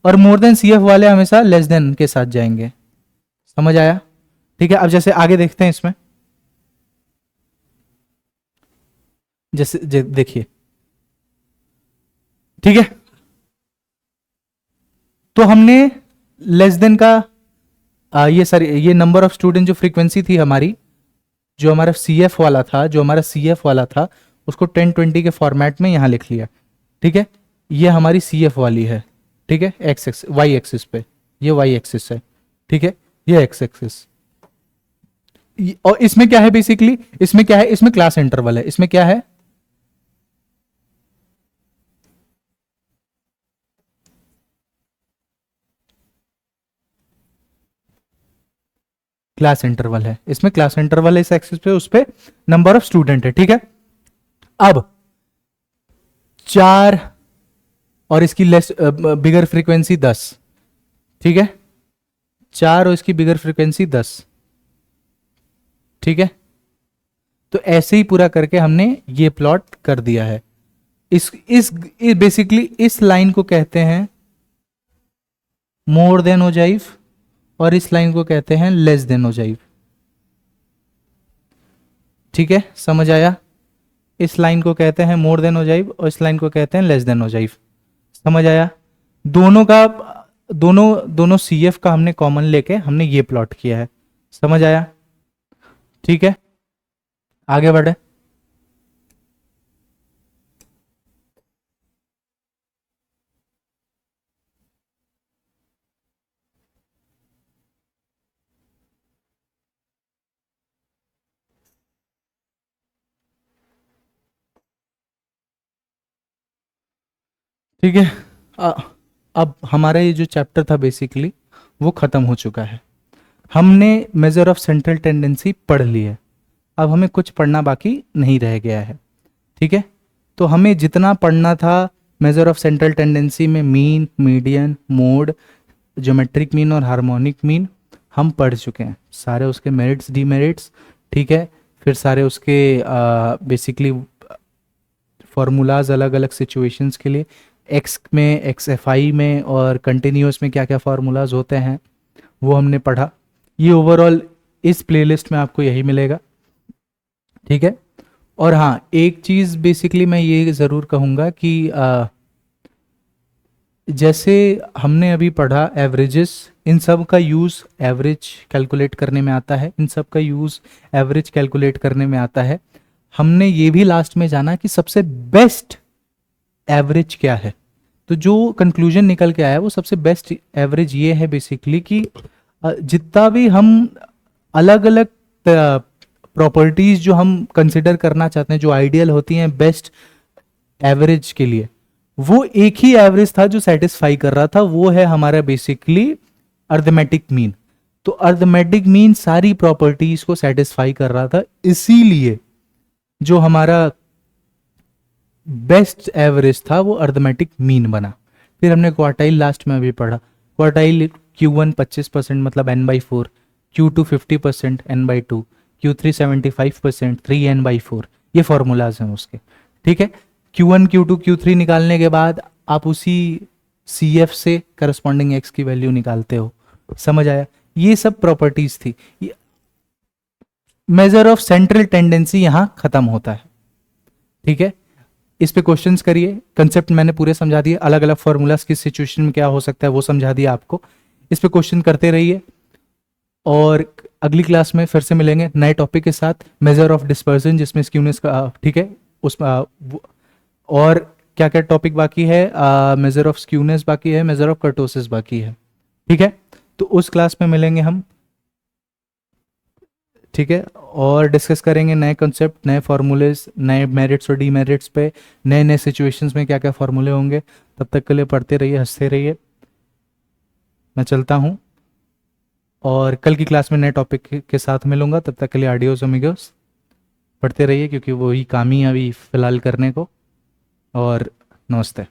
और मोर देन सी एफ वाले हमेशा लेस देन के साथ जाएंगे। समझ आया, ठीक है। अब जैसे आगे देखते हैं इसमें, जैसे देखिए, ठीक है। तो हमने लेस देन का ये नंबर ऑफ स्टूडेंट जो फ्रीक्वेंसी थी हमारी, जो हमारा सी एफ वाला था, जो हमारा सी एफ वाला था उसको 1020 के फॉर्मेट में यहां लिख लिया, ठीक है। ये हमारी सी एफ वाली है, ठीक है, एक्स एक्स वाई एक्सिस पे, ये वाई एक्सिस है, ठीक है, ये एक्स एक्सिस। और इसमें क्या है बेसिकली, इसमें क्या है, इसमें क्लास इंटरवल है, इसमें क्या है, क्लास इंटरवल है, इसमें क्लास इंटरवल है इस एक्सिस पे, उस पे नंबर ऑफ स्टूडेंट है, ठीक है। अब 4 और इसकी लेस बिगर फ्रीक्वेंसी 10, ठीक है, 4 और इसकी बिगर फ्रीक्वेंसी 10, ठीक है। तो ऐसे ही पूरा करके हमने ये प्लॉट कर दिया है। इस बेसिकली इस लाइन को कहते हैं मोर देन ओजाइव और इस लाइन को कहते हैं लेस देन ओजाइव, ठीक है। समझ आया, इस लाइन को कहते हैं मोर देन ओजाइव और इस लाइन को कहते हैं लेस देन ओजाइव। समझ आया, दोनों का दोनों सी एफ का हमने कॉमन लेके हमने ये प्लॉट किया है। समझ आया, ठीक है, आगे बढ़े। ठीक है, अब हमारा ये जो चैप्टर था बेसिकली वो खत्म हो चुका है। हमने मेजर ऑफ सेंट्रल टेंडेंसी पढ़ ली है, अब हमें कुछ पढ़ना बाकी नहीं रह गया है, ठीक है। तो हमें जितना पढ़ना था मेजर ऑफ सेंट्रल टेंडेंसी में mean, median, mode, geometric mean और हार्मोनिक मीन हम पढ़ चुके हैं, सारे उसके मेरिट्स डीमेरिट्स, ठीक है। फिर सारे उसके बेसिकली फॉर्मूलाज अलग अलग सिचुएशंस के लिए, एक्स में, एक्स एफ आई में और कंटिन्यूस में क्या क्या फार्मूलाज होते हैं वो हमने पढ़ा। ये ओवरऑल इस प्लेलिस्ट में आपको यही मिलेगा, ठीक है। और हाँ, एक चीज़ बेसिकली मैं ये ज़रूर कहूँगा कि जैसे हमने अभी पढ़ा एवरेजेस इन सब का यूज़ एवरेज कैलकुलेट करने में आता है, इन सब का यूज़ एवरेज कैलकुलेट करने में आता है। हमने ये भी लास्ट में जाना कि सबसे बेस्ट एवरेज क्या है। तो जो कंक्लूजन निकल के आया वो सबसे बेस्ट एवरेज ये है बेसिकली कि जितना भी हम अलग अलग प्रॉपर्टीज जो हम कंसिडर करना चाहते हैं, जो आइडियल होती हैं बेस्ट एवरेज के लिए, वो एक ही एवरेज था जो सेटिस्फाई कर रहा था, वो है हमारा बेसिकली अर्थमेटिक मीन। तो अर्थमेटिक मीन सारी प्रॉपर्टीज को सेटिस्फाई कर रहा था, इसीलिए जो हमारा बेस्ट एवरेज था वो अर्थमेटिक मीन बना। फिर हमने क्वार्टाइल लास्ट में अभी पढ़ा, क्वार्टाइल Q1 25% मतलब n/4, Q2 50% n/2, Q3 75% 3n/4, ये फॉर्मूलाज हैं उसके। ठीक है, Q1 Q2 Q3 निकालने के बाद आप उसी CF से करस्पॉन्डिंग x की वैल्यू निकालते हो। समझ आया? ये सब प्रॉपर्टीज थी। मेजर ऑफ सेंट्रल टेंडेंसी यहां खत्म होता है। ठीक है, इस पे क्वेश्चंस करिए। कंसेप्ट मैंने पूरे समझा दिए, अलग अलग फॉर्मूलाज किस सिचुएशन में क्या हो सकता है वो समझा दिया आपको। इस पे क्वेश्चन करते रहिए और अगली क्लास में फिर से मिलेंगे नए टॉपिक के साथ, मेजर ऑफ डिस्पर्जन जिसमें स्क्यूनेस का ठीक है उस और क्या क्या टॉपिक बाकी है, मेजर ऑफ स्क्यूनेस बाकी है, मेजर ऑफ कर्टोसिस बाकी है। ठीक है, तो उस क्लास में मिलेंगे हम। ठीक है, और डिस्कस करेंगे नए कॉन्सेप्ट, नए फार्मूलेज, नए मेरिट्स और डीमेरिट्स पे, नए नए सिचुएशंस में क्या क्या फार्मूले होंगे। तब तक के लिए पढ़ते रहिए, हंसते रहिए। मैं चलता हूँ और कल की क्लास में नए टॉपिक के साथ मिलूंगा। तब तक के लिए आडियोस अमीगोस, पढ़ते रहिए क्योंकि वही काम ही है अभी फिलहाल करने को। और नमस्ते।